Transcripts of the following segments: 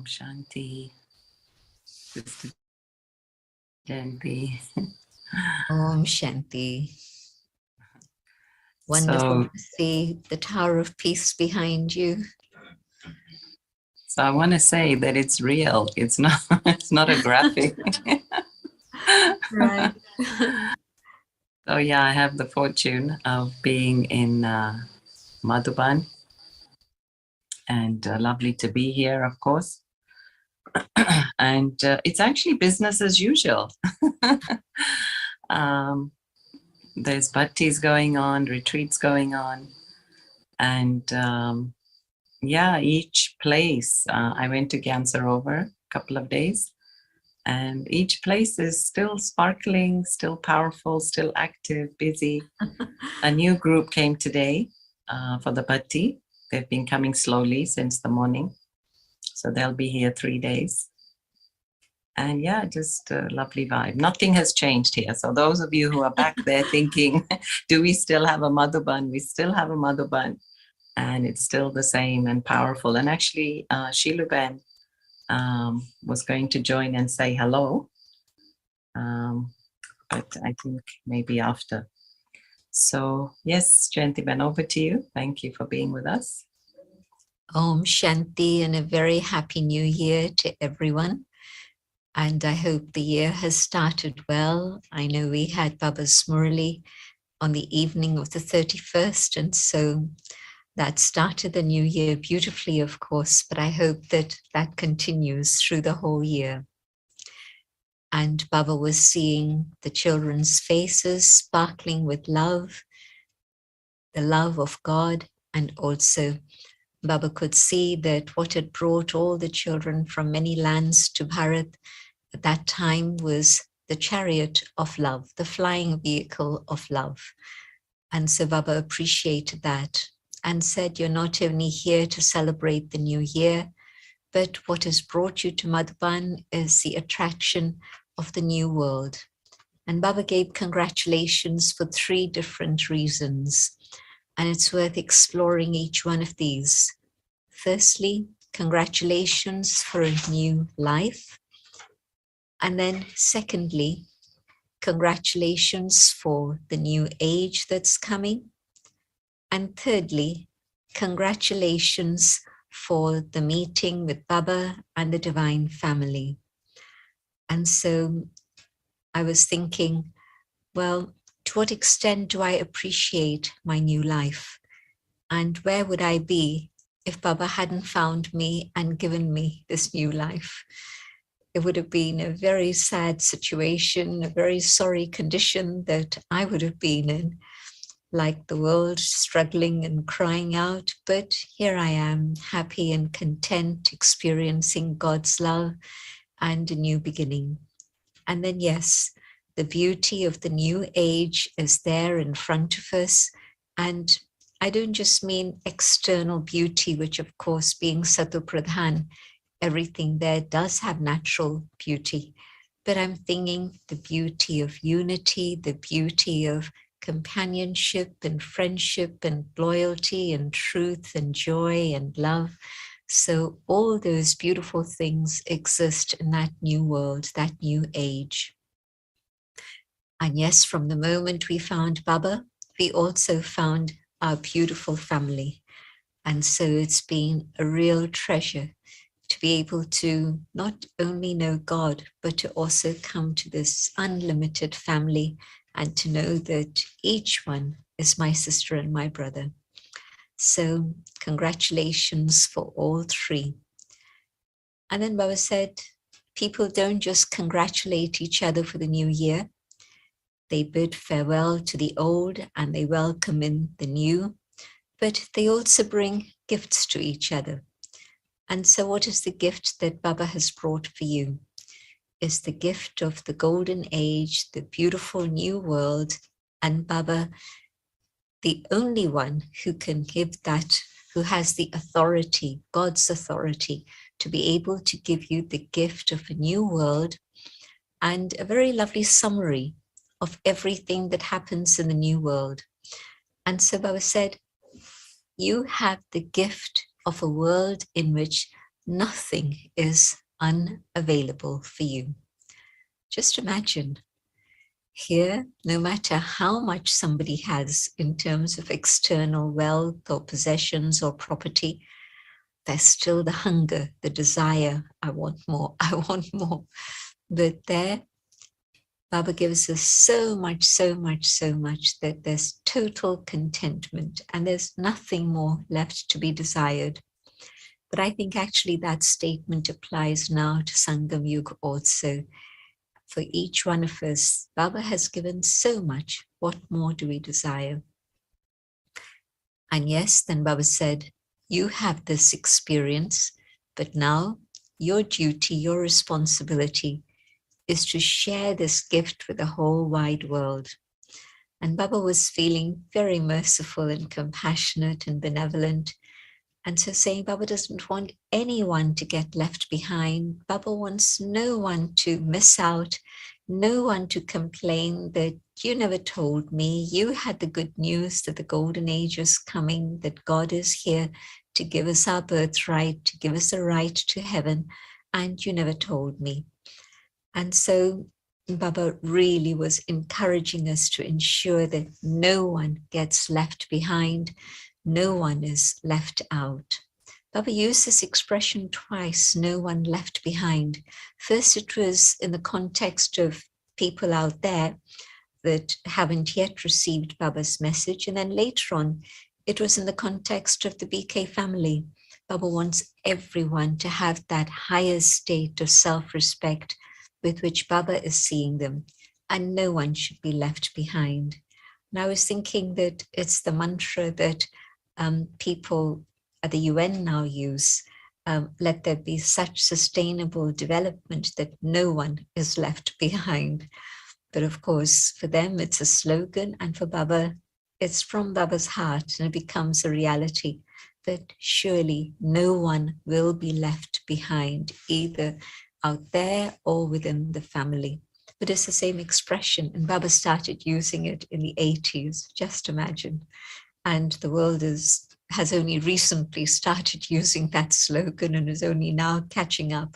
Shanti, Sister Jayanti. Om Shanti. Wonderful So to see the Tower of Peace behind you. So I want to say that it's real. It's not. It's not a graphic. Right. So yeah, I have the fortune of being in Madhuban, and lovely to be here, of course. And it's actually business as usual. There's bhattis going on, retreats going on, and yeah, each place. I went to Gansarovar a couple of days, and each place is still sparkling, still powerful, still active, busy. A new group came today for the bhatti. They've been coming slowly since the morning, so they'll be here 3 days. And yeah, just a lovely vibe. Nothing has changed here. So those of you who are back there thinking, do we still have a Madhuban? We still have a Madhuban, and it's still the same and powerful. And actually, Shiluben was going to join and say hello, but I think maybe after. So yes, Jayanti, over to you. Thank you for being with us. Om Shanti, and a very happy new year to everyone. And I hope the year has started well. I know we had Baba's Murli on the evening of the 31st, and so that started the new year beautifully, of course, but I hope that that continues through the whole year. And Baba was seeing the children's faces sparkling with love, the love of God, and also Baba could see that what had brought all the children from many lands to Bharat at that time was the chariot of love, the flying vehicle of love. And so Baba appreciated that and said, you're not only here to celebrate the new year, but what has brought you to Madhuban is the attraction of the new world. And Baba gave congratulations for 3 different reasons. And it's worth exploring each one of these. Firstly, congratulations for a new life. And then secondly, congratulations for the new age that's coming. And thirdly, congratulations for the meeting with Baba and the Divine Family. And so I was thinking, well, to what extent do I appreciate my new life? And where would I be if Baba hadn't found me and given me this new life? It would have been a very sad situation, a very sorry condition that I would have been in, like the world struggling and crying out. But here I am, happy and content, experiencing God's love and a new beginning. And then, yes, the beauty of the new age is there in front of us. And I don't just mean external beauty, which of course being Satu Pradhan, everything there does have natural beauty, but I'm thinking the beauty of unity, the beauty of companionship and friendship and loyalty and truth and joy and love. So all those beautiful things exist in that new world, that new age. And yes, from the moment we found Baba, we also found our beautiful family. And so it's been a real treasure to be able to not only know God, but to also come to this unlimited family and to know that each one is my sister and my brother. So congratulations for all 3. And then Baba said, people don't just congratulate each other for the new year. They bid farewell to the old and they welcome in the new, but they also bring gifts to each other. And so what is the gift that Baba has brought for you? Is the gift of the golden age, the beautiful new world, and Baba, the only one who can give that, who has the authority, God's authority, to be able to give you the gift of a new world and a very lovely summary of everything that happens in the new world. And so Baba said, you have the gift of a world in which nothing is unavailable for you. Just imagine here, no matter how much somebody has in terms of external wealth or possessions or property, there's still the hunger, the desire, I want more, I want more. But there, Baba gives us so much, so much, so much that there's total contentment and there's nothing more left to be desired. But I think actually that statement applies now to Sangam Yuga also. For each one of us, Baba has given so much. What more do we desire? And yes, then Baba said, you have this experience, but now your duty, your responsibility is to share this gift with the whole wide world. And Baba was feeling very merciful and compassionate and benevolent. And so saying Baba doesn't want anyone to get left behind. Baba wants no one to miss out, no one to complain that you never told me, you had the good news that the golden age is coming, that God is here to give us our birthright, to give us a right to heaven, and you never told me. And so Baba really was encouraging us to ensure that no one gets left behind, no one is left out. Baba used this expression twice, no one left behind. First, it was in the context of people out there that haven't yet received Baba's message. And then later on, it was in the context of the BK family. Baba wants everyone to have that higher state of self-respect with which Baba is seeing them, and no one should be left behind. And I was thinking that it's the mantra that people at the UN now use, let there be such sustainable development that no one is left behind. But of course, for them, it's a slogan, and for Baba, it's from Baba's heart, and it becomes a reality that surely no one will be left behind, either out there or within the family. But it's the same expression, and Baba started using it in the 80s, just imagine. And the world has only recently started using that slogan and is only now catching up.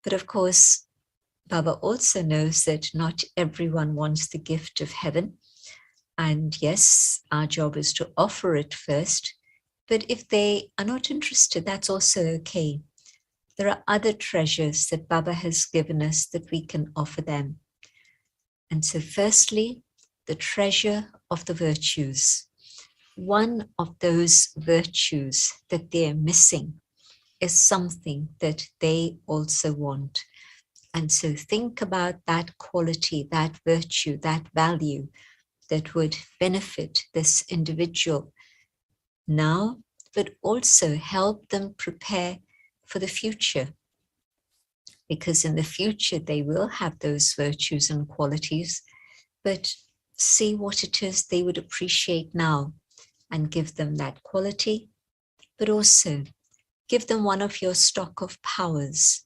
But of course, Baba also knows that not everyone wants the gift of heaven. And yes, our job is to offer it first. But if they are not interested, that's also okay. There are other treasures that Baba has given us that we can offer them. And so firstly, the treasure of the virtues. One of those virtues that they're missing is something that they also want. And so think about that quality, that virtue, that value that would benefit this individual now, but also help them prepare for the future. Because in the future, they will have those virtues and qualities, but see what it is they would appreciate now and give them that quality, but also give them one of your stock of powers.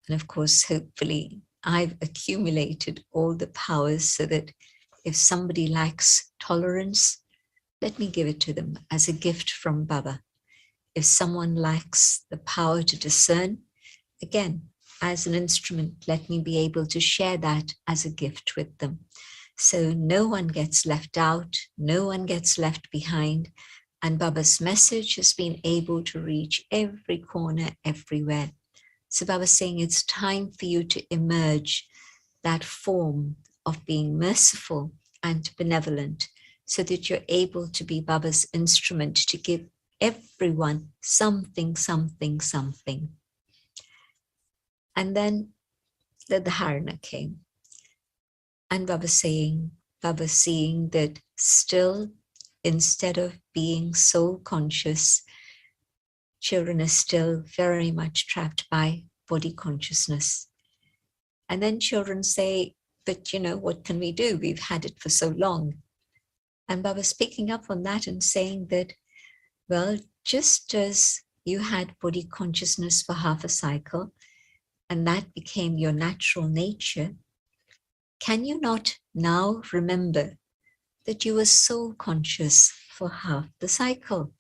And of course, hopefully, I've accumulated all the powers so that if somebody lacks tolerance, let me give it to them as a gift from Baba. If someone lacks the power to discern, again, as an instrument, let me be able to share that as a gift with them. So no one gets left out, no one gets left behind, and Baba's message has been able to reach every corner, everywhere. So Baba's saying it's time for you to emerge that form of being merciful and benevolent so that you're able to be Baba's instrument to give everyone something, something, something. And then the dharana came. And Baba seeing that still, instead of being soul conscious, children are still very much trapped by body consciousness. And then children say, but what can we do? We've had it for so long. And Baba's picking up on that and saying that, well, just as you had body consciousness for half a cycle, and that became your natural nature, can you not now remember that you were soul conscious for half the cycle?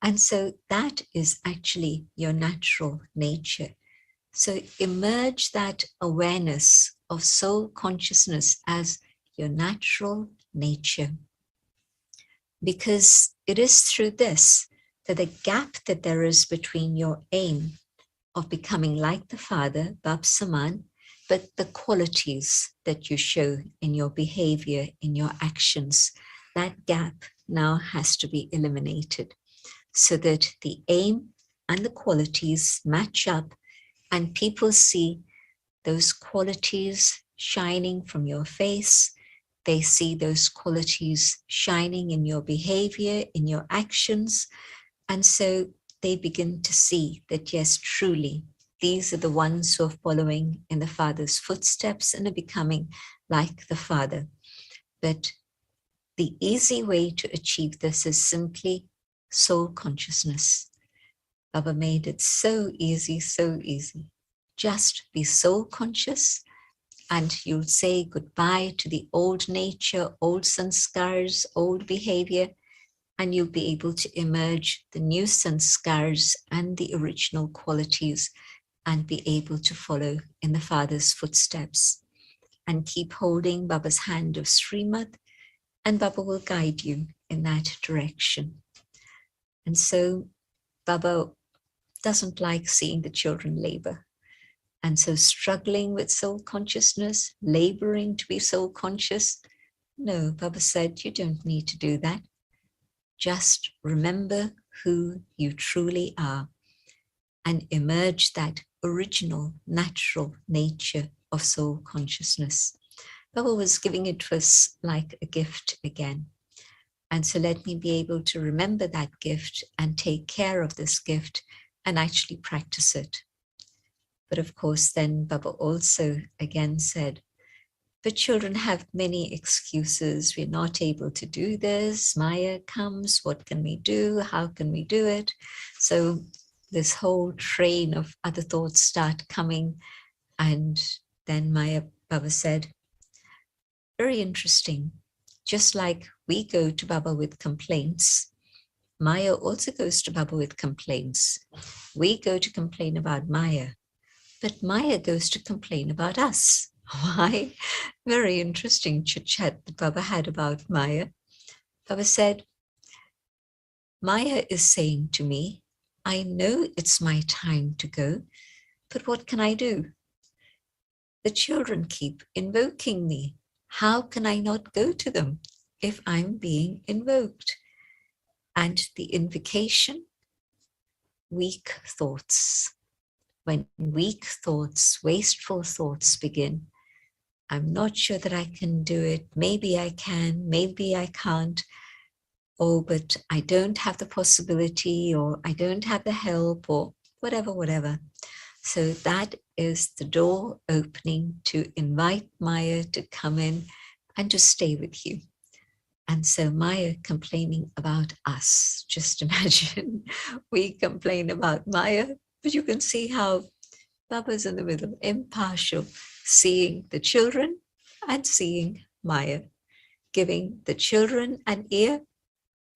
And so that is actually your natural nature. So emerge that awareness of soul consciousness as your natural nature. Because it is through this that the gap that there is between your aim of becoming like the Father, Bab Saman, but the qualities that you show in your behavior, in your actions, that gap now has to be eliminated so that the aim and the qualities match up and people see those qualities shining from your face. They see those qualities shining in your behavior, in your actions. And so they begin to see that, yes, truly, these are the ones who are following in the Father's footsteps and are becoming like the Father. But the easy way to achieve this is simply soul consciousness. Baba made it so easy, so easy. Just be soul conscious and you'll say goodbye to the old nature, old sanskars, old behavior, and you'll be able to emerge the new sanskars and the original qualities and be able to follow in the Father's footsteps and keep holding Baba's hand of Srimad, and Baba will guide you in that direction. And so Baba doesn't like seeing the children labor. And so struggling with soul consciousness, laboring to be soul conscious, no, Baba said, you don't need to do that. Just remember who you truly are and emerge that original, natural nature of soul consciousness. Baba was giving it to us like a gift again. And so let me be able to remember that gift and take care of this gift and actually practice it. But of course, then Baba also again said, but children have many excuses. We're not able to do this. Maya comes. What can we do? How can we do it? So this whole train of other thoughts start coming. And then Baba said, very interesting. Just like we go to Baba with complaints, Maya also goes to Baba with complaints. We go to complain about Maya, but Maya goes to complain about us. Why? Very interesting chit-chat that Baba had about Maya. Baba said, Maya is saying to me, I know it's my time to go, but what can I do? The children keep invoking me. How can I not go to them if I'm being invoked? And the invocation, weak thoughts. When weak thoughts, wasteful thoughts begin, I'm not sure that I can do it. Maybe I can, maybe I can't. Oh, but I don't have the possibility, or I don't have the help, or whatever. So that is the door opening to invite Maya to come in and to stay with you. And so Maya complaining about us. Just imagine we complain about Maya, but you can see how Baba's in the middle, impartial, seeing the children and seeing Maya, giving the children an ear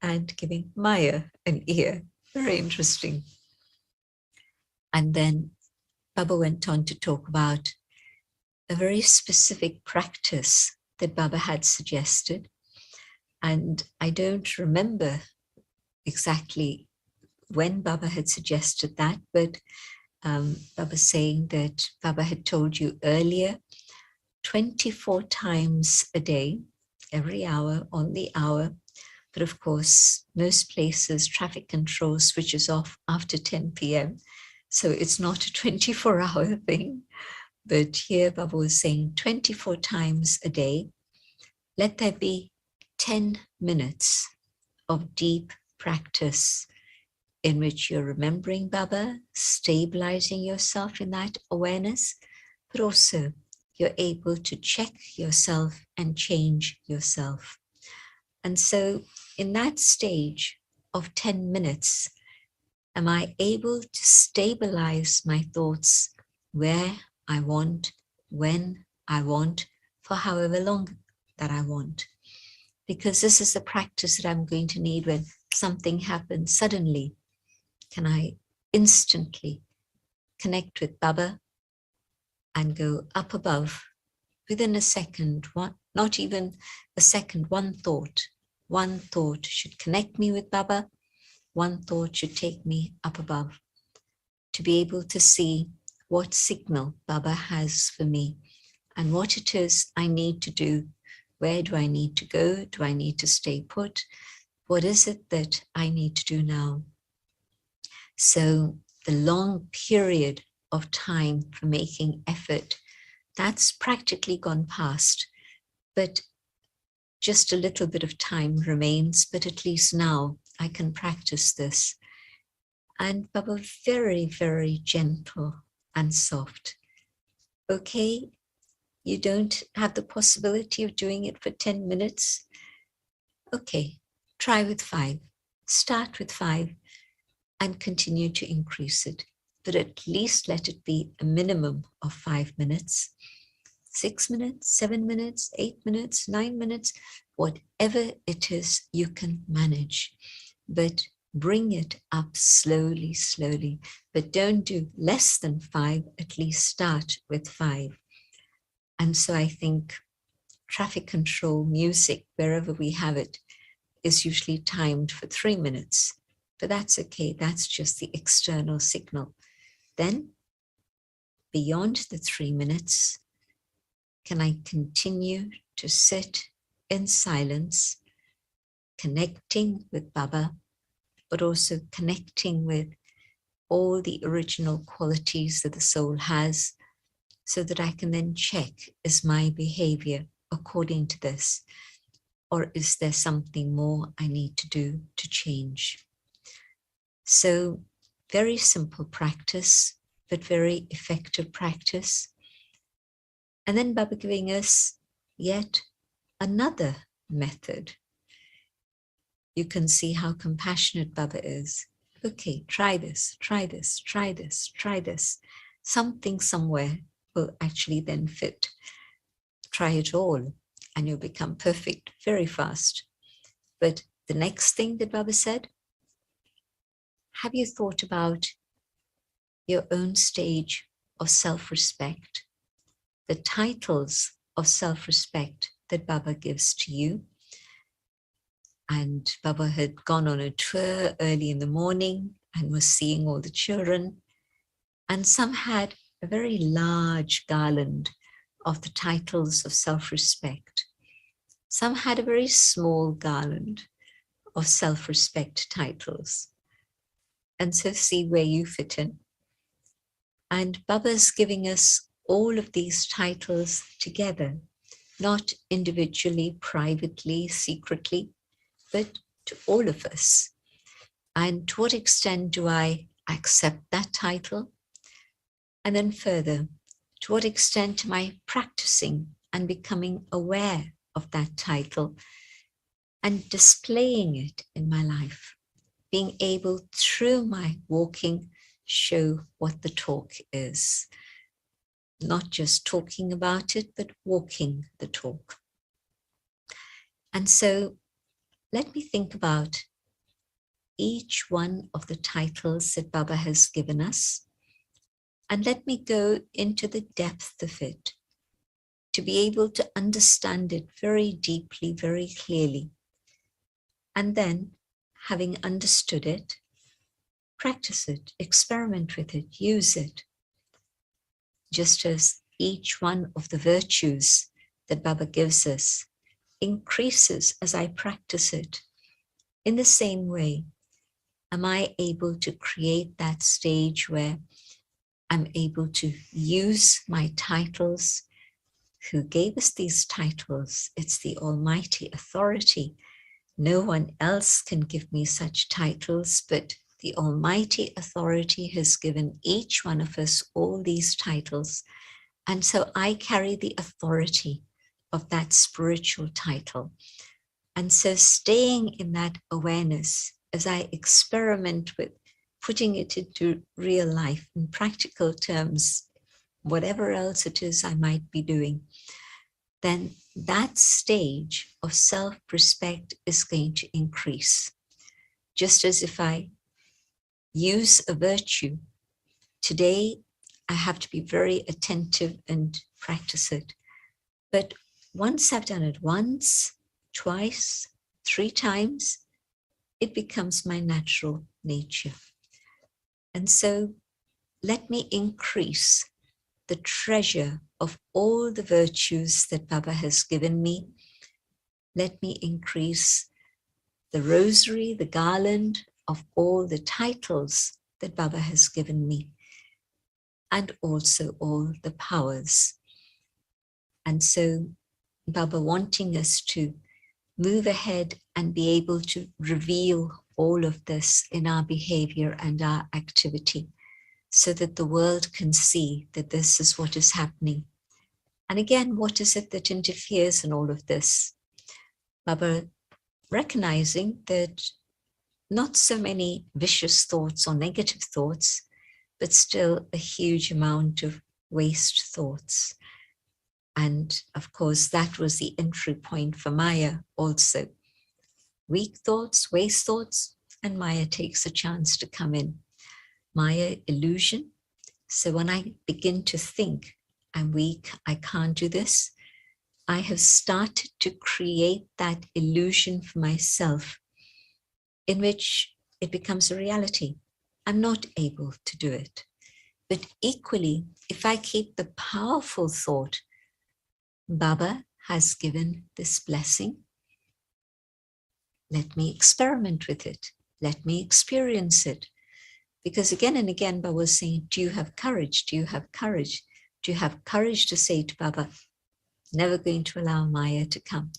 and giving Maya an ear. Very interesting. And then Baba went on to talk about a very specific practice that Baba had suggested. And I don't remember exactly when Baba had suggested that, but Baba saying that Baba had told you earlier, 24 times a day, every hour, on the hour. But of course, most places, traffic control switches off after 10 p.m. So it's not a 24-hour thing. But here Baba was saying 24 times a day, let there be 10 minutes of deep practice in which you're remembering Baba, stabilizing yourself in that awareness, but also you're able to check yourself and change yourself. And so in that stage of 10 minutes, am I able to stabilize my thoughts where I want, when I want, for however long that I want? Because this is the practice that I'm going to need when something happens suddenly. can I instantly connect with Baba and go up above within a second, not even a second, one thought. One thought should connect me with Baba. One thought should take me up above to be able to see what signal Baba has for me and what it is I need to do. Where do I need to go? Do I need to stay put? What is it that I need to do now? So the long period of time for making effort, that's practically gone past, but just a little bit of time remains, but at least now I can practice this. And Baba, very, very gentle and soft. Okay, you don't have the possibility of doing it for 10 minutes. Okay, try with 5. Start with 5 and continue to increase it. But at least let it be a minimum of 5 minutes, 6 minutes, 7 minutes, 8 minutes, 9 minutes, whatever it is you can manage. But bring it up slowly, slowly. But don't do less than 5, at least start with 5. And so I think traffic control music, wherever we have it, is usually timed for 3 minutes. But that's okay, that's just the external signal. Then, beyond the 3 minutes, can I continue to sit in silence, connecting with Baba, but also connecting with all the original qualities that the soul has, so that I can then check, is my behavior according to this, or is there something more I need to do to change? So very simple practice, but very effective practice. And then Baba giving us yet another method. You can see how compassionate Baba is. Okay, try this, try this, try this, try this. Something somewhere will actually then fit. Try it all and you'll become perfect very fast. But the next thing that Baba said, have you thought about your own stage of self-respect, the titles of self-respect that Baba gives to you? And Baba had gone on a tour early in the morning and was seeing all the children. And some had a very large garland of the titles of self-respect. Some had a very small garland of self-respect titles. And so see where you fit in. And Baba's giving us all of these titles together, not individually, privately, secretly, but to all of us. And to what extent do I accept that title? And then further, to what extent am I practicing and becoming aware of that title and displaying it in my life, being able through my walking show what the talk is, not just talking about it, but walking the talk. And so let me think about each one of the titles that Baba has given us, and let me go into the depth of it to be able to understand it very deeply, very clearly. And then, having understood it, practice it, experiment with it, use it. Just as each one of the virtues that Baba gives us increases as I practice it, in the same way, am I able to create that stage where I'm able to use my titles. Who gave us these titles? It's the Almighty Authority. No one else can give me such titles, but the Almighty Authority has given each one of us all these titles. And so I carry the authority of that spiritual title. And so staying in that awareness as I experiment with putting it into real life in practical terms, whatever else it is I might be doing, then that stage of self-respect is going to increase. Just as if I use a virtue. Today, I have to be very attentive and practice it. But once I've done it once, twice, 3 times, it becomes my natural nature. And so let me increase the treasure of all the virtues that Baba has given me. Let me increase the rosary, the garland of all the titles that Baba has given me, and also all the powers. And so Baba wanting us to move ahead and be able to reveal all of this in our behavior and our activity, so that the world can see that this is what is happening. And again, what is it that interferes in all of this? Baba recognizing that not so many vicious thoughts or negative thoughts, but still a huge amount of waste thoughts. And of course, that was the entry point for Maya also. Weak thoughts, waste thoughts, and Maya takes a chance to come in. Maya, illusion. So when I begin to think, I'm weak, I can't do this, I have started to create that illusion for myself in which it becomes a reality. I'm not able to do it. But equally, if I keep the powerful thought, Baba has given this blessing, let me experiment with it. Let me experience it. Because again and again, Baba was saying, do you have courage? Do you have courage? Do you have courage to say to Baba, never going to allow Maya to come?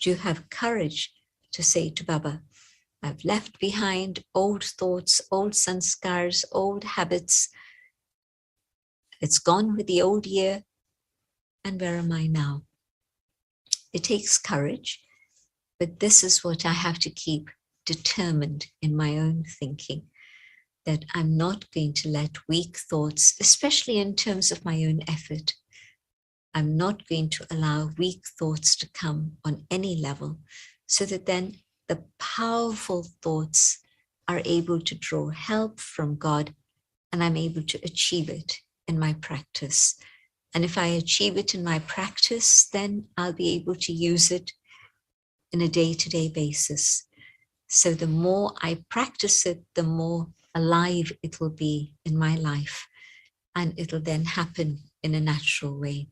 Do you have courage to say to Baba, I've left behind old thoughts, old sanskars, old habits. It's gone with the old year. And where am I now? It takes courage, but this is what I have to keep determined in my own thinking, that I'm not going to let weak thoughts, especially in terms of my own effort, I'm not going to allow weak thoughts to come on any level, so that then the powerful thoughts are able to draw help from God, and I'm able to achieve it in my practice. And if I achieve it in my practice, then I'll be able to use it in a day-to-day basis. So the more I practice it, the more alive it will be in my life, and it'll then happen in a natural way.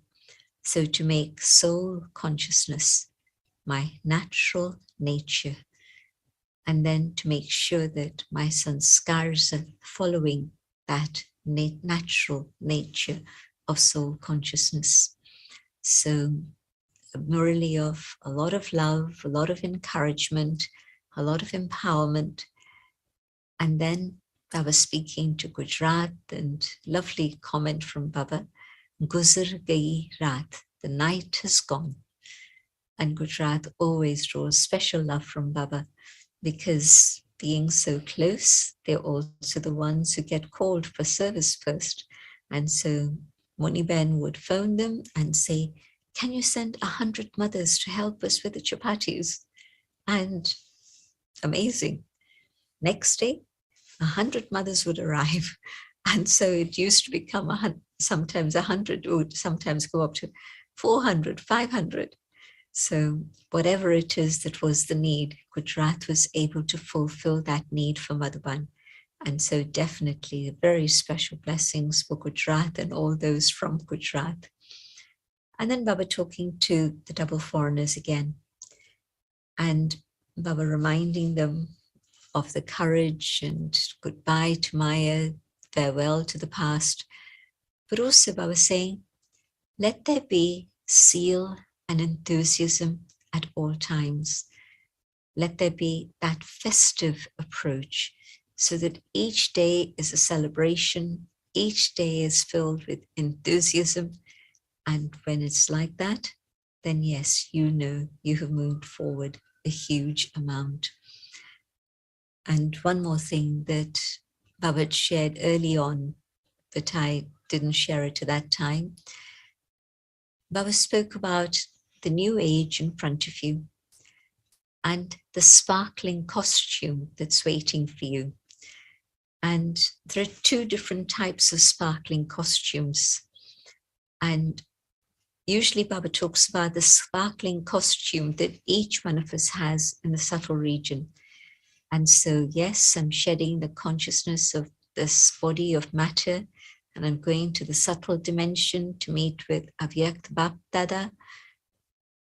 So to make soul consciousness my natural nature, and then to make sure that my sanskars are following that natural nature of soul consciousness. So a Murli of a lot of love, a lot of encouragement, a lot of empowerment. And then Baba speaking to Gujarat, and lovely comment from Baba, Guzar gayi raat, the night has gone. And Gujarat always draws special love from Baba, because being so close, they're also the ones who get called for service first. And so Muniben would phone them and say, can you send 100 mothers to help us with the chapatis? And amazing. Next day, 100 mothers would arrive. And so it used to become sometimes 100 would sometimes go up to 400, 500. So whatever it is that was the need, Gujarat was able to fulfill that need for Madhuban. And so definitely very special blessings for Gujarat and all those from Gujarat. And then Baba talking to the double foreigners again, and Baba reminding them of the courage and goodbye to Maya, farewell to the past. But also Baba saying, let there be zeal and enthusiasm at all times. Let there be that festive approach, so that each day is a celebration, each day is filled with enthusiasm. And when it's like that, then yes, you know you have moved forward a huge amount. And one more thing that Baba shared early on, but I didn't share it at that time. Baba spoke about the new age in front of you and the sparkling costume that's waiting for you. And there are two different types of sparkling costumes. And usually Baba talks about the sparkling costume that each one of us has in the subtle region. And so, yes, I'm shedding the consciousness of this body of matter, and I'm going to the subtle dimension to meet with Avyakt Baapdada.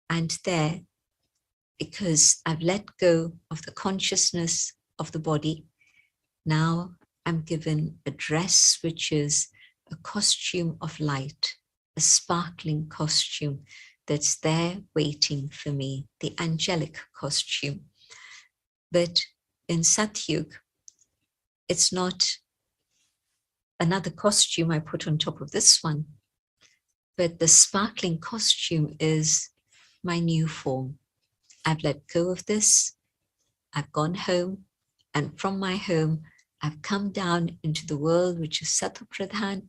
And there, because I've let go of the consciousness of the body, now I'm given a dress which is a costume of light, a sparkling costume that's there waiting for me, the angelic costume. But in Satyug, it's not another costume I put on top of this one, but the sparkling costume is my new form. I've let go of this, I've gone home, and from my home, I've come down into the world which is Sattva Pradhan,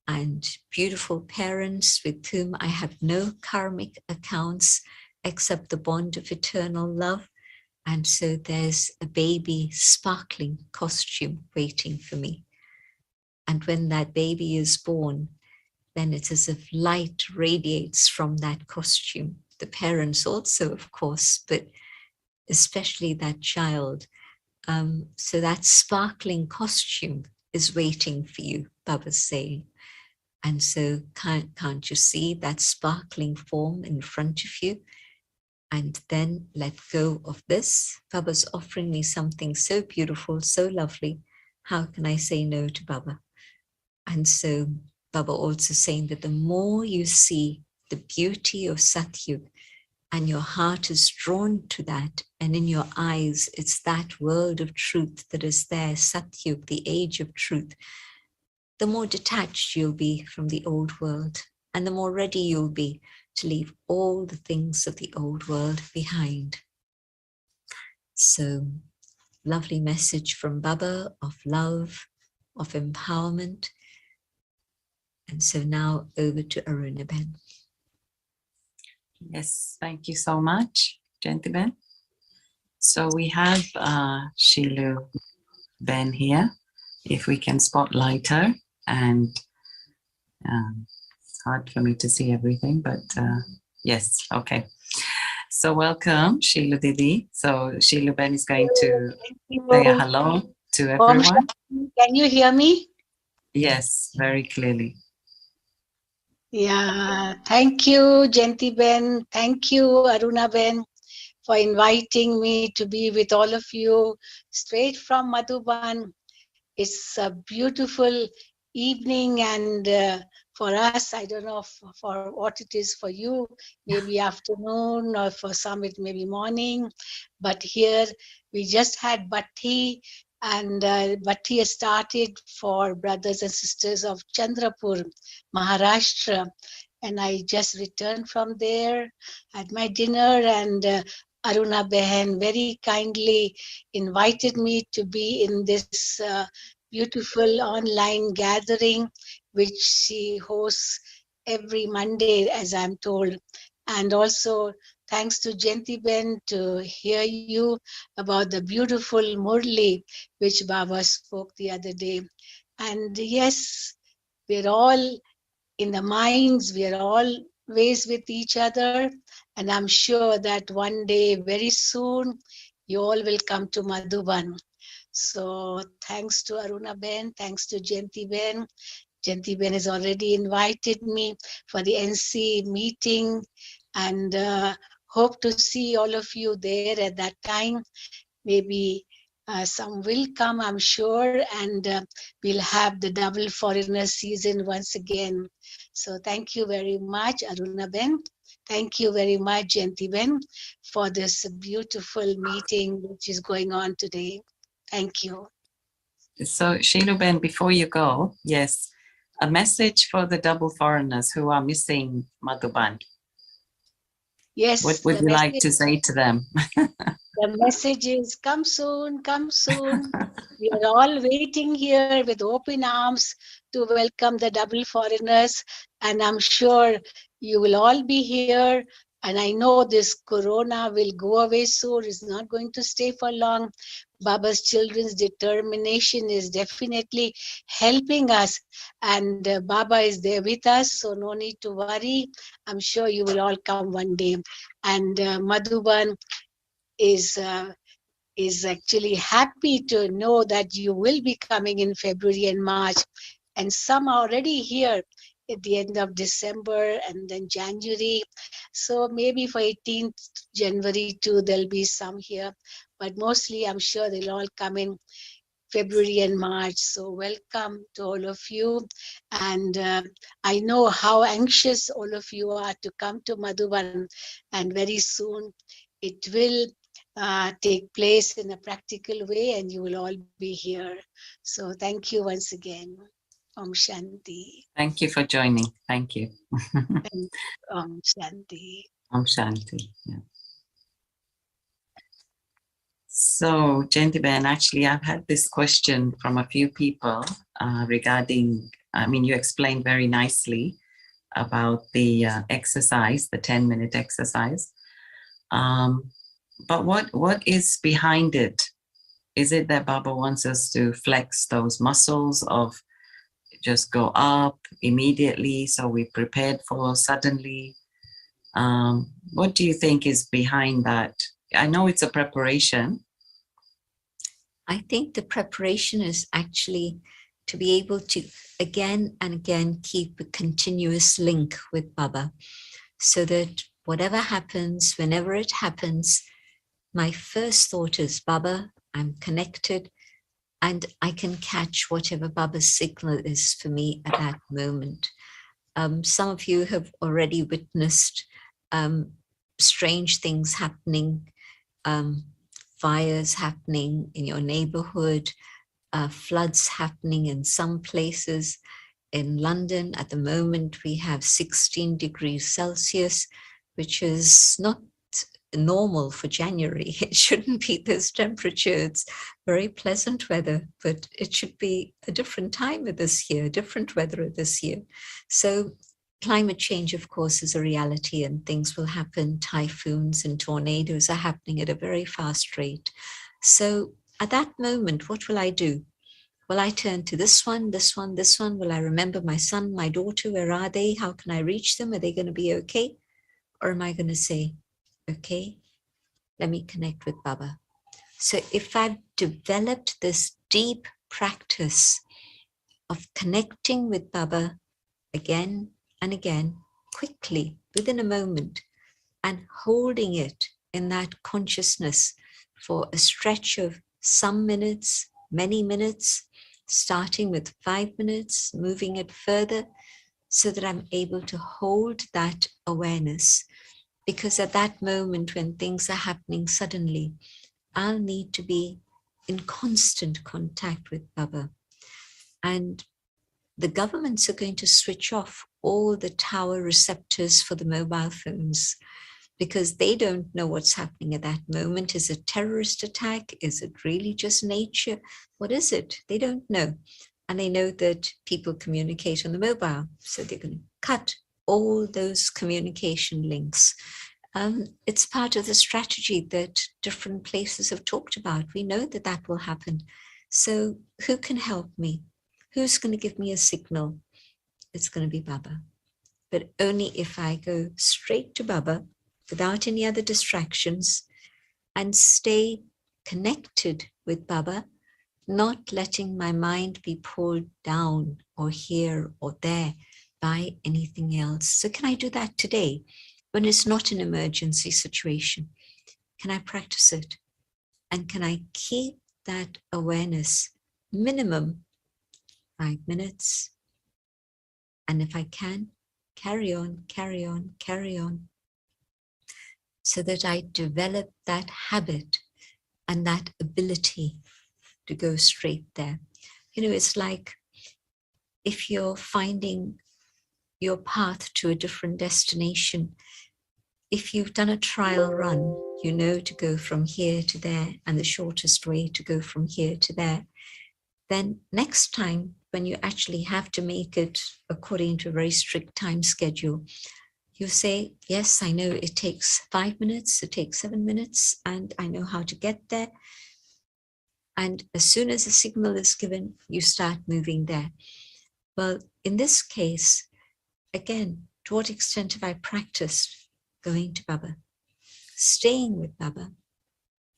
and beautiful parents with whom I have no karmic accounts except the bond of eternal love. And so there's a baby sparkling costume waiting for me. And when that baby is born, then it's as if light radiates from that costume. The parents also, of course, but especially that child. So that sparkling costume is waiting for you, Baba's saying. And so can't you see that sparkling form in front of you? And then let go of this. Baba's offering me something so beautiful, so lovely. How can I say no to Baba? And so Baba also saying that the more you see the beauty of Satyug, and your heart is drawn to that, and in your eyes, it's that world of truth that is there, Satyug, the age of truth, the more detached you'll be from the old world, and the more ready you'll be to leave all the things of the old world behind. So, lovely message from Baba of love, of empowerment. And so now over to Arunaben. Yes, thank you so much, Jayanti. So we have Shilu Ben here. If we can spotlight her, and it's hard for me to see everything, but yes, okay. So welcome, Shilu Didi. So Shilu Ben is going to say a hello to everyone. Can you hear me? Yes, very clearly. Yeah, thank you, Jayanti Ben. Thank you, Aruna Ben, for inviting me to be with all of you straight from Madhuban. It's a beautiful evening, and for us, I don't know for what it is for you, maybe afternoon, or for some it may be morning, but here we just had Bhatti, and Bhatti has started for brothers and sisters of Chandrapur, Maharashtra, and I just returned from there, had my dinner, and Aruna Behen very kindly invited me to be in this beautiful online gathering, which she hosts every Monday, as I'm told. And also, thanks to Jayanti Ben to hear you about the beautiful Murli, which Baba spoke the other day. And yes, we're all in the minds, we are always with each other. And I'm sure that one day, very soon, you all will come to Madhuban. So thanks to Aruna Ben, thanks to Jayanti Ben. Jayanti Ben has already invited me for the NC meeting, and hope to see all of you there at that time. Maybe some will come, I'm sure, and we'll have the double foreigner season once again. So thank you very much, Aruna Ben. Thank you very much, Jayanti Ben, for this beautiful meeting which is going on today. Thank you. So Shilu Ben, before you go, yes, a message for the double foreigners who are missing Madhuban. Yes. What would you like to say to them? The message is, come soon, come soon. We are all waiting here with open arms to welcome the double foreigners. And I'm sure you will all be here. And I know this corona will go away soon. It's not going to stay for long. Baba's children's determination is definitely helping us, and Baba is there with us, so no need to worry. I'm sure you will all come one day. And Madhuban is actually happy to know that you will be coming in February and March, and some are already here at the end of December and then January. So maybe for 18th January too, there'll be some here, but mostly I'm sure they'll all come in February and March. So welcome to all of you. And I know how anxious all of you are to come to Madhuban, and very soon it will take place in a practical way, and you will all be here. So thank you once again. Om Shanti. Thank you for joining. Thank you. And Om Shanti. Om Shanti. Yeah. So, Jayanti-ben, actually, I've had this question from a few people regarding, you explained very nicely about the exercise, the 10-minute exercise. But what is behind it? Is it that Baba wants us to flex those muscles of just go up immediately, so we prepared for suddenly? What do you think is behind that? I know it's a preparation. I think the preparation is actually to be able to again and again keep a continuous link with Baba, so that whatever happens, whenever it happens, my first thought is, Baba, I'm connected, and I can catch whatever Baba's signal is for me at that moment. Some of you have already witnessed strange things happening, fires happening in your neighborhood, floods happening in some places. In London at the moment, we have 16 degrees Celsius, which is not normal for January. It shouldn't be this temperature. It's very pleasant weather, but it should be a different time of this year, different weather this year. So climate change, of course, is a reality, and things will happen. Typhoons and tornadoes are happening at a very fast rate. So at that moment, what will I do? Will I turn to this one, this one, this one? Will I remember my son, my daughter? Where are they? How can I reach them? Are they going to be okay? Or am I going to say, okay, let me connect with Baba? So if I've developed this deep practice of connecting with Baba again and again, quickly, within a moment, and holding it in that consciousness for a stretch of some minutes, many minutes, starting with 5 minutes, moving it further, so that I'm able to hold that awareness. Because at that moment when things are happening suddenly, I'll need to be in constant contact with Baba. And the governments are going to switch off all the tower receptors for the mobile phones, because they don't know what's happening at that moment. Is it a terrorist attack? Is it really just nature? What is it? They don't know. And they know that people communicate on the mobile, so they're going to cut all those communication links. It's part of the strategy that different places have talked about. We know that that will happen. So who can help me? Who's going to give me a signal? It's going to be Baba. But only if I go straight to Baba without any other distractions and stay connected with Baba, not letting my mind be pulled down or here or there by anything else. So can I do that today when it's not an emergency situation? Can I practice it? And can I keep that awareness minimum 5 minutes? And if I can, carry on, carry on, carry on, so that I develop that habit and that ability to go straight there. You know, it's like if you're finding your path to a different destination, if you've done a trial run, you know to go from here to there and the shortest way to go from here to there. Then next time, when you actually have to make it according to a very strict time schedule, you say, yes, I know it takes 5 minutes, it takes 7 minutes, and I know how to get there. And as soon as a signal is given, you start moving there. Well, in this case, again, to what extent have I practiced going to Baba, staying with Baba,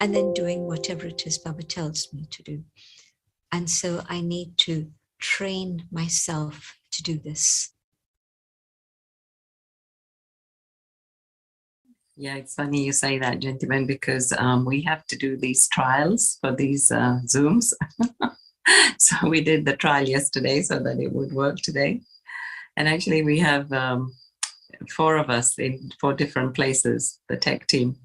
and then doing whatever it is Baba tells me to do? And so I need to train myself to do this. Yeah, it's funny you say that, gentlemen, because we have to do these trials for these Zooms. So we did the trial yesterday so that it would work today. And actually we have 4 of us in 4 different places, the tech team.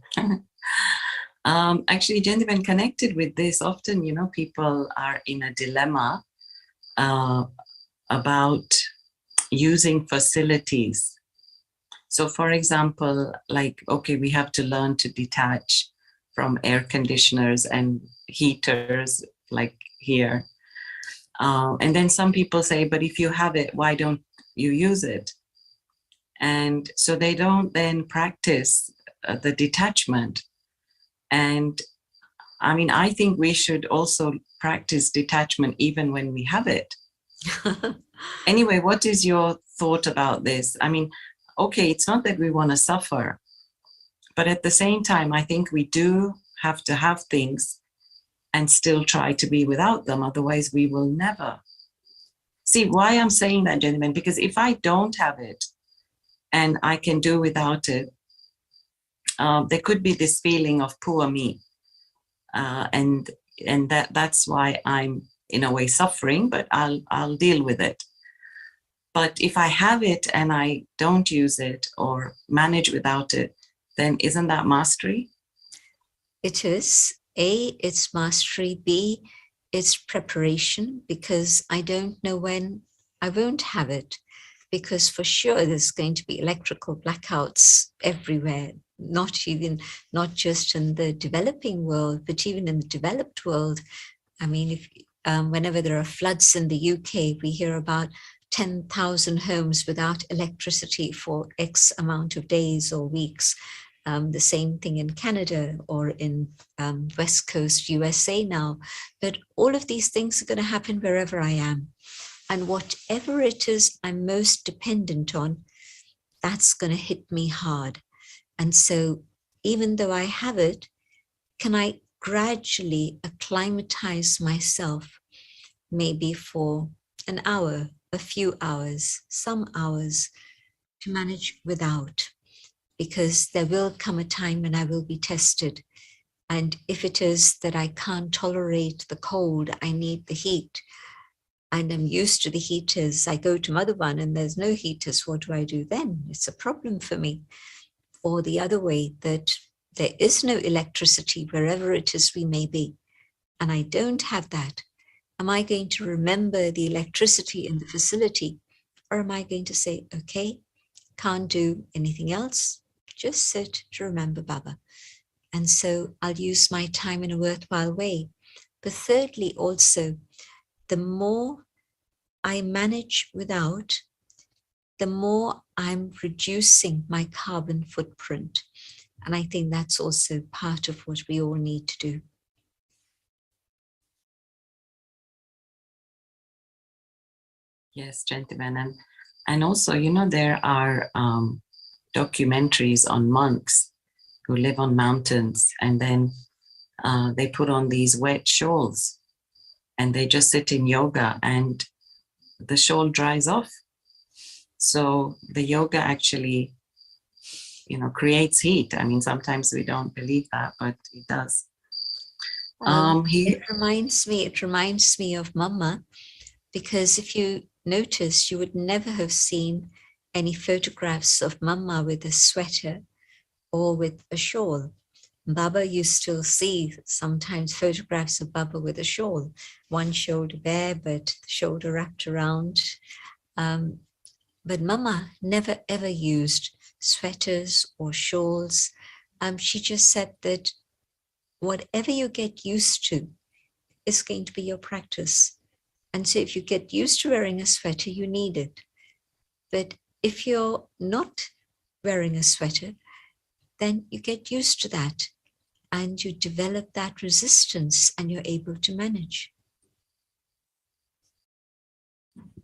Actually, gentlemen, connected with this, often, you know, people are in a dilemma about using facilities. So for example, like, okay, we have to learn to detach from air conditioners and heaters like here. And then some people say, but if you have it, why don't you use it? And so they don't then practice the detachment. And I mean, I think we should also practice detachment even when we have it. Anyway, what is your thought about this? I mean, okay, it's not that we want to suffer, but at the same time, I think we do have to have things and still try to be without them. Otherwise, we will never. See why I'm saying that, gentlemen, because if I don't have it and I can do without it, there could be this feeling of poor me. And that's why I'm in a way suffering, but I'll deal with it. But if I have it and I don't use it or manage without it, then isn't that mastery? It is. A, it's mastery. B, it's preparation, because I don't know when I won't have it, because for sure there's going to be electrical blackouts everywhere, not just in the developing world, but even in the developed world. I mean, if whenever there are floods in the UK, we hear about 10,000 homes without electricity for X amount of days or weeks. The same thing in Canada or in West Coast USA now. But all of these things are going to happen wherever I am. And whatever it is I'm most dependent on, that's going to hit me hard. And so even though I have it, can I gradually acclimatize myself, maybe for an hour, a few hours, some hours, to manage without? Because there will come a time when I will be tested. And if it is that I can't tolerate the cold, I need the heat, and I'm used to the heaters, I go to Madhuban and there's no heaters, what do I do then? It's a problem for me. Or the other way, that there is no electricity wherever it is we may be, and I don't have that. Am I going to remember the electricity in the facility? Or am I going to say, okay, can't do anything else, just sit to remember Baba? And so I'll use my time in a worthwhile way. But thirdly, also, the more I manage without, the more I'm reducing my carbon footprint. And I think that's also part of what we all need to do. Yes, gentlemen. And also, you know, there are documentaries on monks who live on mountains, and then they put on these wet shawls and they just sit in yoga and the shawl dries off. So the yoga actually, you know, creates heat. I mean, sometimes we don't believe that, but it does. It reminds me of Mama, because if you notice, you would never have seen any photographs of Mama with a sweater or with a shawl. Baba, you still see sometimes photographs of Baba with a shawl, one shoulder bare, but the shoulder wrapped around. But Mama never ever used sweaters or shawls. She just said that whatever you get used to is going to be your practice. And so if you get used to wearing a sweater, you need it. But if you're not wearing a sweater, then you get used to that. and you develop that resistance and you're able to manage.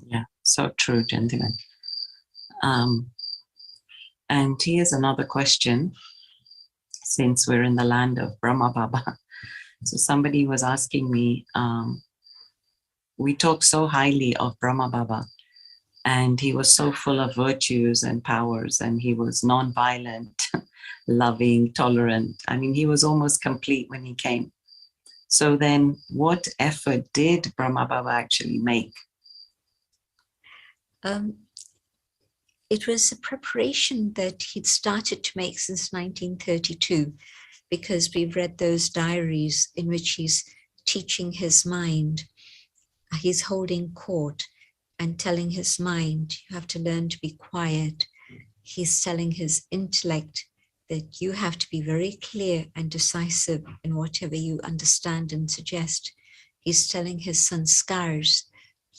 Yeah, so true, gentlemen. And here's another question, since we're in the land of Brahma Baba. So somebody was asking me, we talk so highly of Brahma Baba, and he was so full of virtues and powers, and he was non-violent, loving, tolerant. I mean, he was almost complete when he came. So then what effort did Brahma Baba actually make? It was a preparation that he'd started to make since 1932, because we've read those diaries in which he's teaching his mind. He's holding court and telling his mind, you have to learn to be quiet. He's telling his intellect that you have to be very clear and decisive in whatever you understand and suggest. He's telling his sanskars,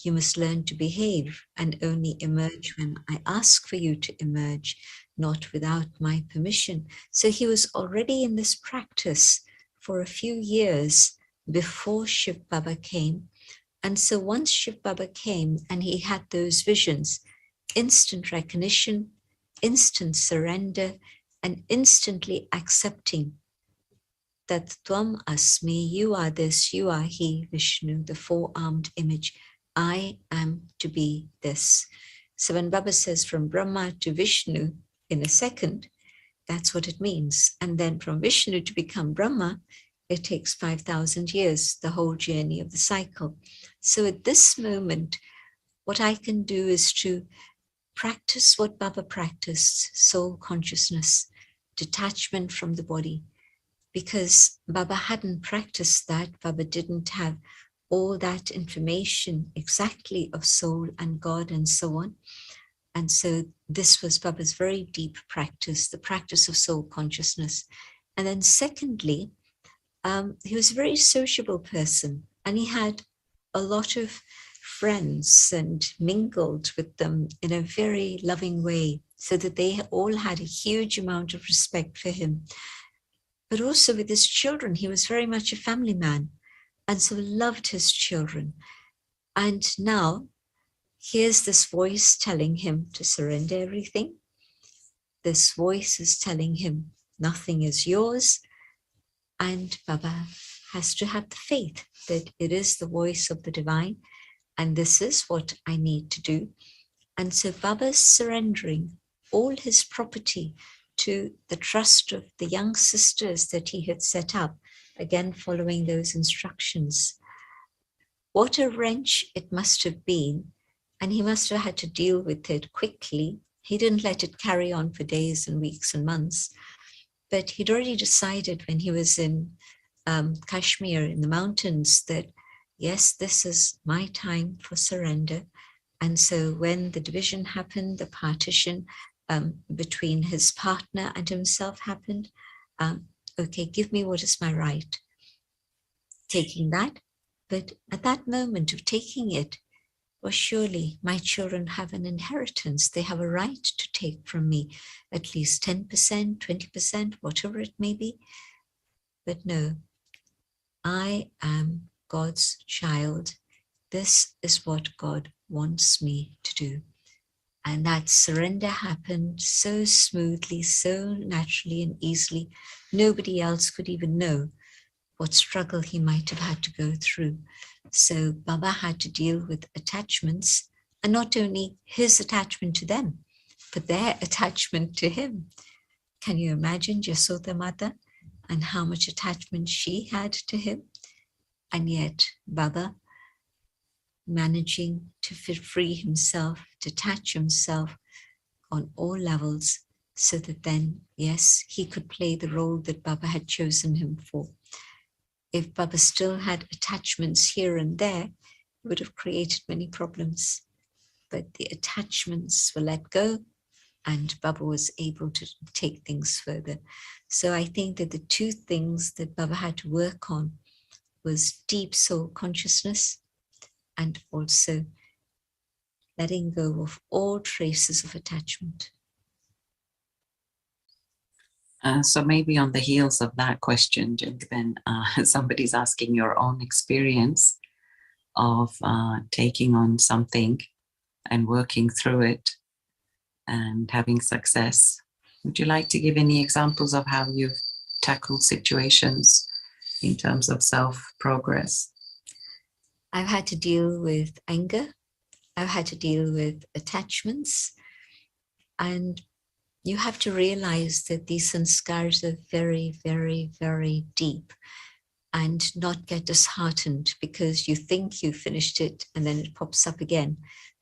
you must learn to behave and only emerge when I ask for you to emerge, not without my permission. So he was already in this practice for a few years before Shiv Baba came. And so once Shiv Baba came and he had those visions, instant recognition, instant surrender, and instantly accepting that Tvam Asmi, you are this, you are he, Vishnu, the four-armed image. I am to be this. So when Baba says from Brahma to Vishnu in a second, that's what it means. And then from Vishnu to become Brahma, it takes 5,000 years, the whole journey of the cycle. So at this moment, what I can do is to practice what Baba practiced, soul consciousness, detachment from the body. Because Baba hadn't practiced that, Baba didn't have all that information exactly of soul and God and so on. And so this was Baba's very deep practice, the practice of soul consciousness. And then secondly, he was a very sociable person, and he had a lot of friends and mingled with them in a very loving way, so that they all had a huge amount of respect for him. But also with his children, he was very much a family man, and so loved his children. And now here's this voice telling him to surrender everything. This voice is telling him nothing is yours. And Baba has to have the faith that it is the voice of the divine, and this is what I need to do. And so Baba's surrendering all his property to the trust of the young sisters that he had set up, again following those instructions. What a wrench it must have been, and he must have had to deal with it quickly. He didn't let it carry on for days and weeks and months, but he'd already decided when he was in Kashmir in the mountains that, yes, this is my time for surrender. And so when the division happened, the partition between his partner and himself happened, okay, give me what is my right. Taking that, but at that moment of taking it, well, surely my children have an inheritance. They have a right to take from me at least 10%, 20%, whatever it may be. But no, I am God's child. This is what God wants me to do. And that surrender happened so smoothly, so naturally and easily. Nobody else could even know what struggle he might have had to go through. So Baba had to deal with attachments, and not only his attachment to them, but their attachment to him. Can you imagine Yasoda Mata and how much attachment she had to him? And yet Baba managing to free himself, detach himself on all levels, so that then, yes, he could play the role that Baba had chosen him for. If Baba still had attachments here and there, it would have created many problems. But the attachments were let go, and Baba was able to take things further. So I think that the two things that Baba had to work on was deep soul consciousness, and also letting go of all traces of attachment. So maybe on the heels of that question, then somebody's asking your own experience of taking on something and working through it and having success. Would you like to give any examples of how you've tackled situations in terms of self-progress? I've had to deal with anger. I've had to deal with attachments. And you have to realize that these sanskars are very, very, very deep, and not get disheartened because you think you finished it and then it pops up again,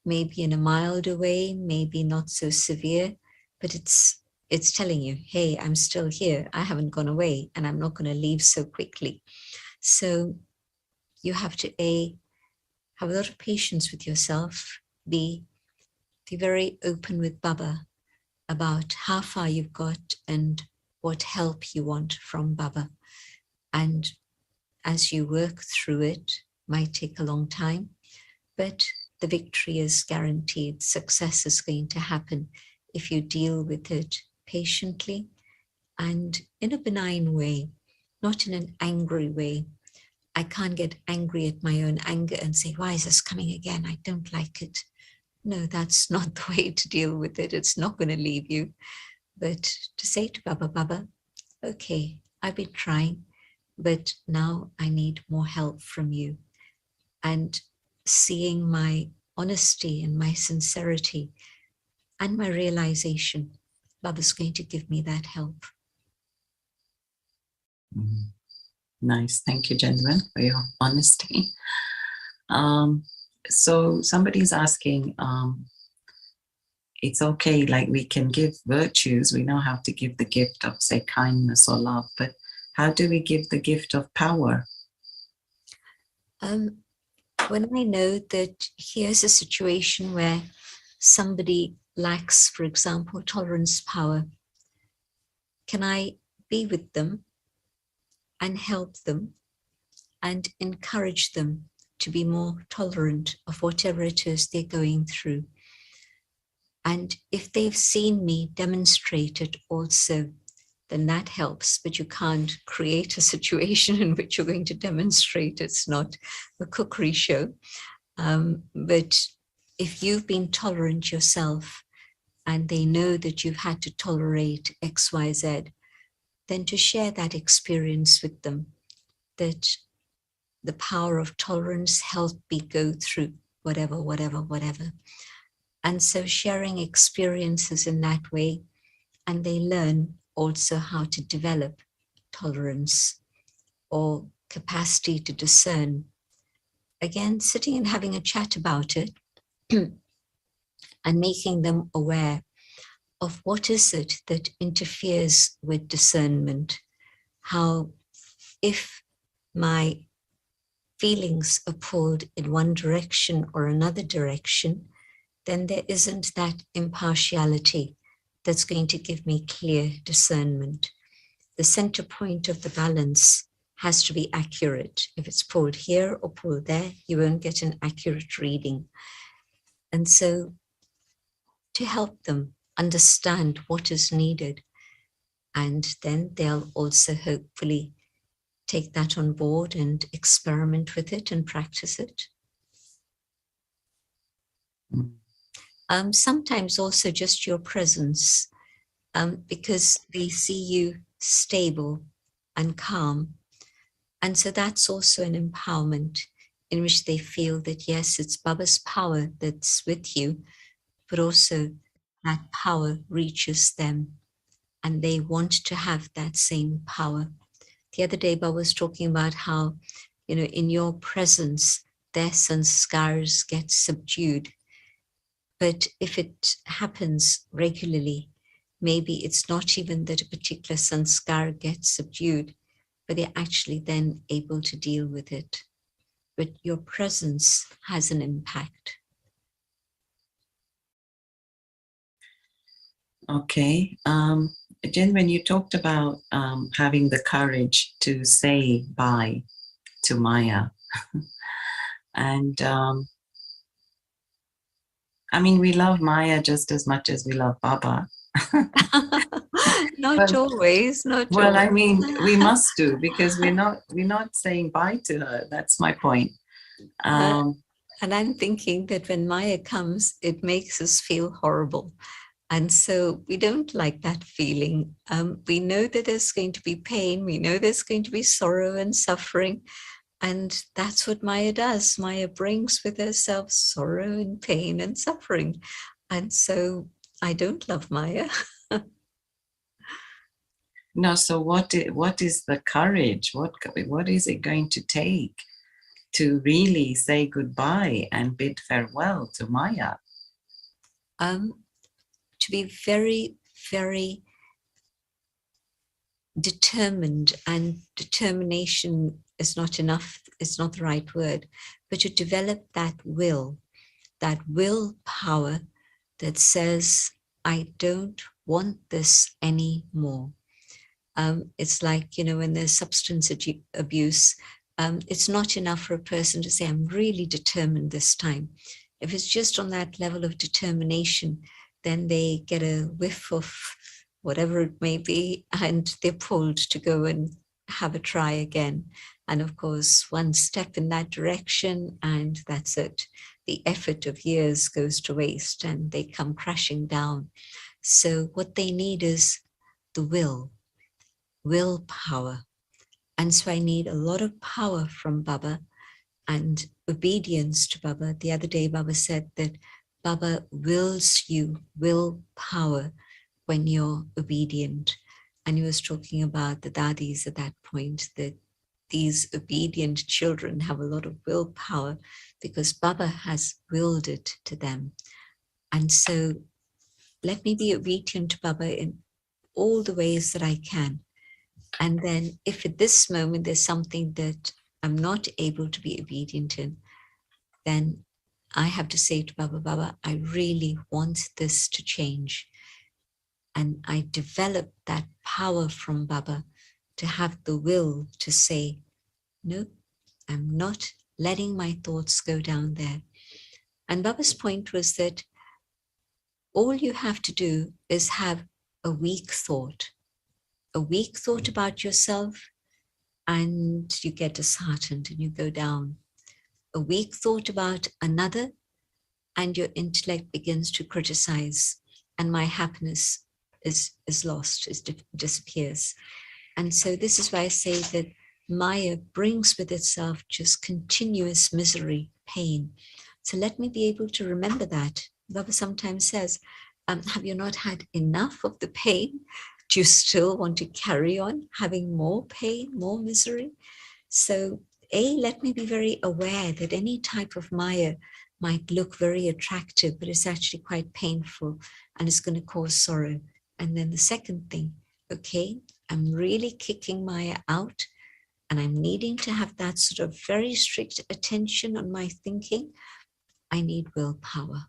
maybe in a milder way, maybe not so severe, but it's telling you, hey, I'm still here. I haven't gone away and I'm not going to leave so quickly. So you have to have a lot of patience with yourself, be very open with Baba about how far you've got and what help you want from Baba. And as you work through it, might take a long time, but the victory is guaranteed. Success is going to happen if you deal with it patiently and in a benign way, not in an angry way. I can't get angry at my own anger and say, why is this coming again? I don't like it. No, that's not the way to deal with it. It's not going to leave you. But to say to Baba, Baba, okay, I've been trying, but now I need more help from you. And seeing my honesty and my sincerity and my realization, Baba's going to give me that help. Nice. Thank you, gentlemen, for your honesty. So somebody's asking, it's okay, like we can give virtues. We know how to give the gift of, say, kindness or love, but how do we give the gift of power? When I know that here's a situation where somebody lacks, for example, tolerance power, can I be with them and help them and encourage them to be more tolerant of whatever it is they're going through? And if they've seen me demonstrate it also, then that helps. But you can't create a situation in which you're going to demonstrate. It's not a cookery show. But if you've been tolerant yourself and they know that you've had to tolerate X, Y, Z, then to share that experience with them, that the power of tolerance helped me go through whatever. And so sharing experiences in that way, and they learn also how to develop tolerance or capacity to discern. Again, sitting and having a chat about it and making them aware of what is it that interferes with discernment. How if my feelings are pulled in one direction or another direction, then there isn't that impartiality that's going to give me clear discernment. The center point of the balance has to be accurate. If it's pulled here or pulled there, you won't get an accurate reading. And so to help them understand what is needed, and then they'll also hopefully take that on board and experiment with it and practice it. Sometimes also just your presence, because they see you stable and calm. And so that's also an empowerment in which they feel that, yes, it's Baba's power that's with you, but also that power reaches them and they want to have that same power. The other day, Baba was talking about how, in your presence, their sanskars get subdued. But if it happens regularly, maybe it's not even that a particular sanskar gets subdued, but they're actually then able to deal with it. But your presence has an impact. Okay. Jen, when you talked about having the courage to say bye to Maya, and I mean, we love Maya just as much as we love Baba. Not always, not well, I always. mean, we must do, because we're not saying bye to her. That's my point. And I'm thinking that when Maya comes, it makes us feel horrible. And so we don't like that feeling. We know that there's going to be pain. We know there's going to be sorrow and suffering. And that's what Maya does. Maya brings with herself sorrow and pain and suffering. And so I don't love Maya. No, so what is the courage? What is it going to take to really say goodbye and bid farewell to Maya? To be very, very determined, and determination is not enough, it's not the right word, but to develop that willpower that says, I don't want this anymore. It's like, when there's substance abuse, it's not enough for a person to say, I'm really determined this time. If it's just on that level of determination, then they get a whiff of whatever it may be, and they're pulled to go and have a try again. And of course, one step in that direction, and that's it. The effort of years goes to waste and they come crashing down. So what they need is the willpower. And so I need a lot of power from Baba and obedience to Baba. The other day, Baba said that Baba wills you willpower when you're obedient. And he was talking about the dadis at that point, that these obedient children have a lot of willpower because Baba has willed it to them. And so let me be obedient to Baba in all the ways that I can. And then if at this moment there's something that I'm not able to be obedient in, then I have to say to Baba, Baba, I really want this to change. And I develop that power from Baba to have the will to say, no, I'm not letting my thoughts go down there. And Baba's point was that all you have to do is have a weak thought about yourself, and you get disheartened and you go down. A weak thought about another, and your intellect begins to criticize, and my happiness is lost, disappears. And so this is why I say that Maya brings with itself just continuous misery, pain. So let me be able to remember that. Baba sometimes says, have you not had enough of the pain? Do you still want to carry on having more pain, more misery? So let me be very aware that any type of Maya might look very attractive, but it's actually quite painful and it's going to cause sorrow. And then the second thing, okay, I'm really kicking Maya out and I'm needing to have that sort of very strict attention on my thinking. I need willpower.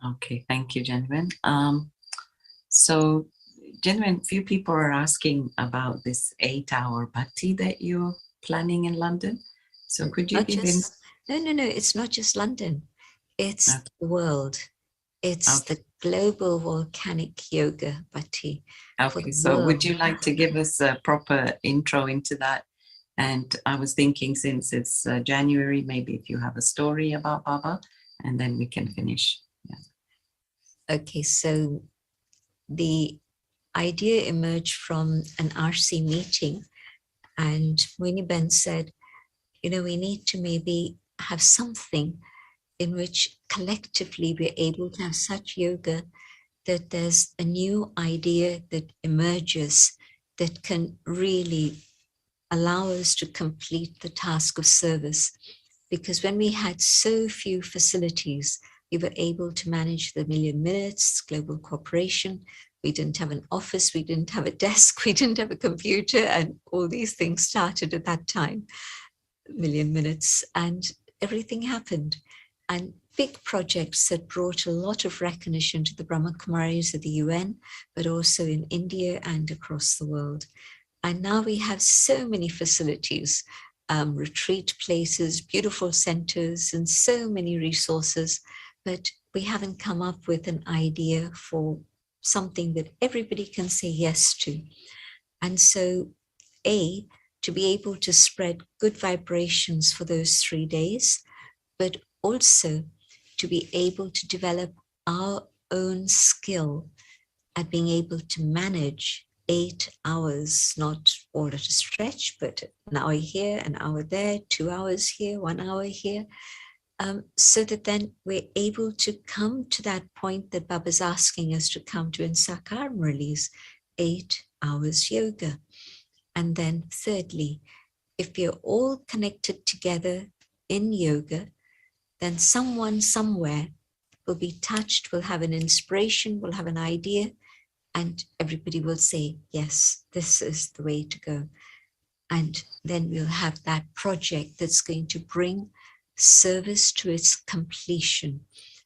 Okay, thank you, gentlemen. So, gentlemen, few people are asking about this 8-hour bhakti that you're planning in London. So could you give him? No, it's not just London. It's the world. It's the global volcanic yoga bhakti. Okay, so would you like to give us a proper intro into that? And I was thinking, since it's January, maybe if you have a story about Baba, and then we can finish. Yeah. Okay, so the idea emerged from an RC meeting, and Murli Ben said, we need to maybe have something in which collectively we're able to have such yoga that there's a new idea that emerges that can really allow us to complete the task of service. Because when we had so few facilities, we were able to manage the Million Minutes Global Corporation. We didn't have an office, we didn't have a desk, we didn't have a computer, and all these things started at that time, Million Minutes, and everything happened. And big projects that brought a lot of recognition to the Brahma Kumaris of the UN, but also in India and across the world. And now we have so many facilities, retreat places, beautiful centers, and so many resources, but we haven't come up with an idea for something that everybody can say yes to. And so, to be able to spread good vibrations for those 3 days, but also to be able to develop our own skill at being able to manage 8 hours, not all at a stretch, but an hour here, an hour there, 2 hours here, 1 hour here, so that then we're able to come to that point that Baba's asking us to come to in Sakar Murli's 8 hours yoga. And then thirdly, if we're all connected together in yoga, then someone somewhere will be touched, will have an inspiration, will have an idea, and everybody will say, yes, this is the way to go. And then we'll have that project that's going to bring service to its completion,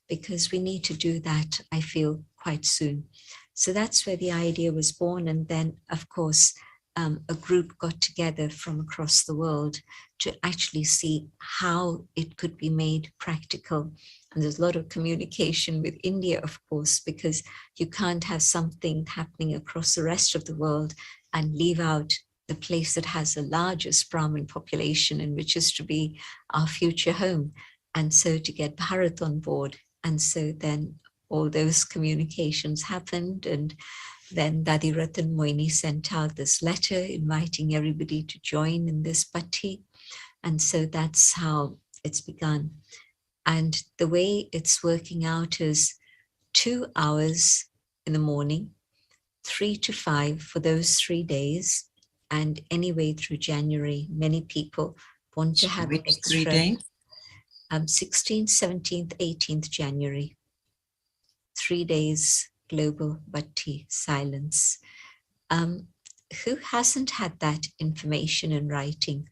because we need to do that, I feel, quite soon. So that's where the idea was born. And then, of course, a group got together from across the world to actually see how it could be made practical. And there's a lot of communication with India, of course, because you can't have something happening across the rest of the world and leave out the place that has the largest Brahmin population, and which is to be our future home. And so to get Bharat on board. And so then all those communications happened, and then Dadi Ratan Moini sent out this letter inviting everybody to join in this bhatti. And so that's how it's begun. And the way it's working out is 2 hours in the morning, 3 to 5 for those 3 days. And anyway, through January, many people want to have Which extra. 3 days? 16th, 17th, 18th January. 3 days global bhatti silence. Who hasn't had that information in writing?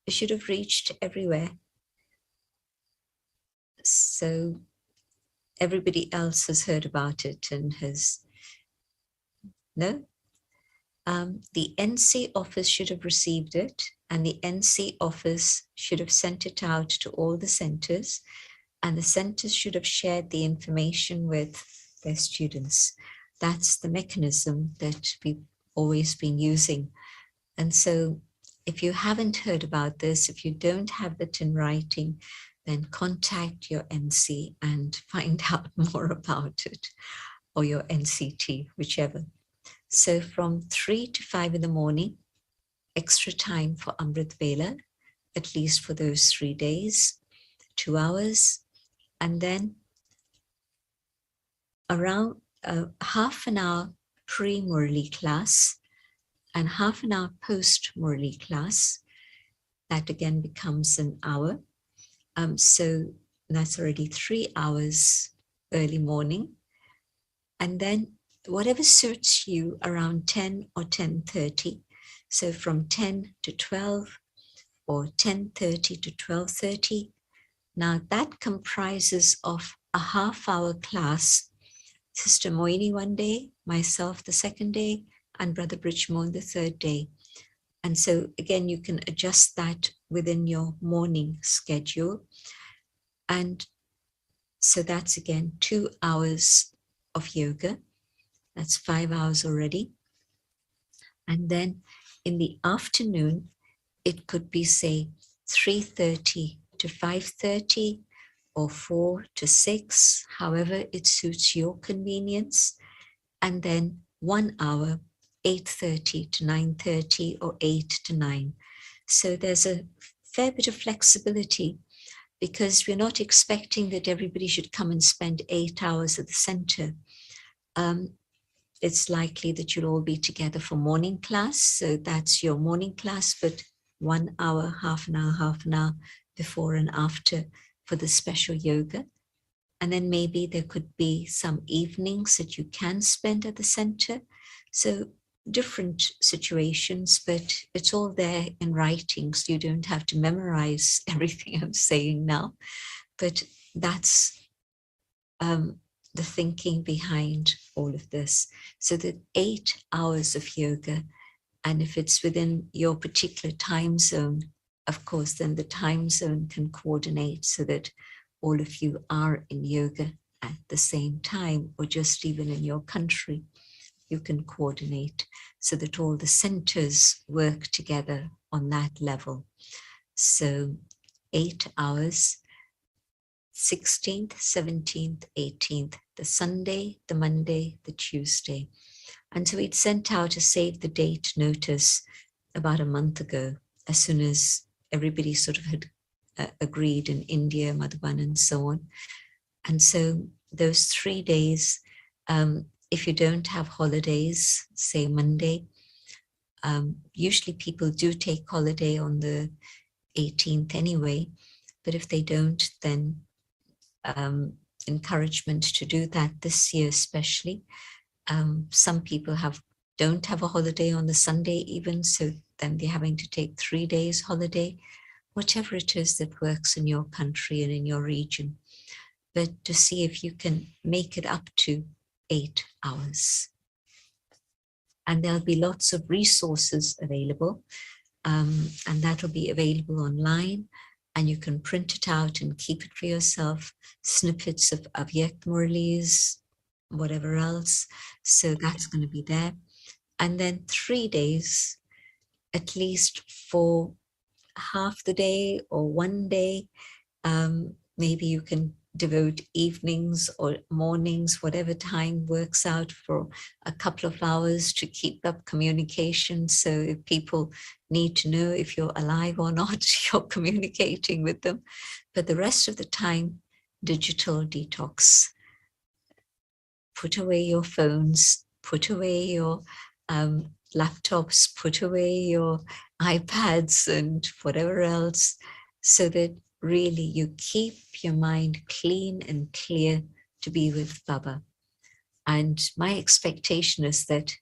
It should have reached everywhere. So everybody else has heard about it and has, no? The NC office should have received it, and the NC office should have sent it out to all the centers, and the centers should have shared the information with their students. That's the mechanism that we've always been using. And so if you haven't heard about this, if you don't have it in writing, then contact your NC and find out more about it, or your NCT, whichever. So from 3 to 5 in the morning, extra time for Amrit Vela, at least for those 3 days, 2 hours, and then around half an hour pre-Murli class and half an hour post-Murli class. That again becomes an hour. So that's already 3 hours early morning. And then whatever suits you around 10 or 10:30. So from 10 to 12 or 10:30 to 12:30. Now that comprises of a half-hour class. Sister Moini one day, myself the second day, and Brother Bridgemore the third day. And so again, you can adjust that within your morning schedule. And so that's again 2 hours of yoga. That's 5 hours already. And then in the afternoon, it could be, say, 3:30 to 5:30 or 4 to 6, however it suits your convenience. And then 1 hour, 8:30 to 9:30 or 8 to 9. So there's a fair bit of flexibility, because we're not expecting that everybody should come and spend 8 hours at the center. It's likely that you'll all be together for morning class. So that's your morning class, but 1 hour, half an hour before and after for the special yoga. And then maybe there could be some evenings that you can spend at the center. So different situations, but it's all there in writing, so you don't have to memorize everything I'm saying now. But that's the thinking behind all of this. So that 8 hours of yoga, and if it's within your particular time zone, of course, then the time zone can coordinate so that all of you are in yoga at the same time, or just even in your country, you can coordinate so that all the centers work together on that level. So 8 hours, 16th, 17th, 18th, the Sunday, the Monday, the Tuesday. And so we'd sent out a save the date notice about a month ago, as soon as everybody sort of had agreed in India, Madhuban, and so on. And so those 3 days, if you don't have holidays, say Monday, usually people do take holiday on the 18th anyway, but if they don't, then encouragement to do that this year especially. Some people don't have a holiday on the Sunday even, so then they're having to take 3 days holiday, whatever it is that works in your country and in your region. But to see if you can make it up to 8 hours. And there'll be lots of resources available, and that will be available online, and you can print it out and keep it for yourself, snippets of Avyakt Murlis, whatever else. So that's going to be there. And then 3 days, at least for half the day or 1 day, maybe you can devote evenings or mornings, whatever time works out, for a couple of hours to keep up communication. So if people need to know if you're alive or not, you're communicating with them. But the rest of the time, digital detox. Put away your phones, put away your laptops, put away your iPads and whatever else, so that really you keep your mind clean and clear to be with Baba. And my expectation is that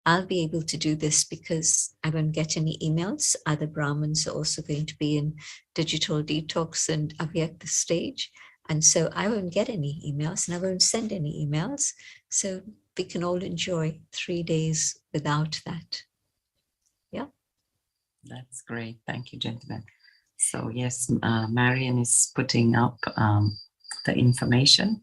I'll be able to do this because I won't get any emails. Other Brahmins are also going to be in digital detox and Avyakt stage. And so I won't get any emails and I won't send any emails. So we can all enjoy 3 days without that. Yeah. That's great. Thank you, gentlemen. So yes, Marian is putting up the information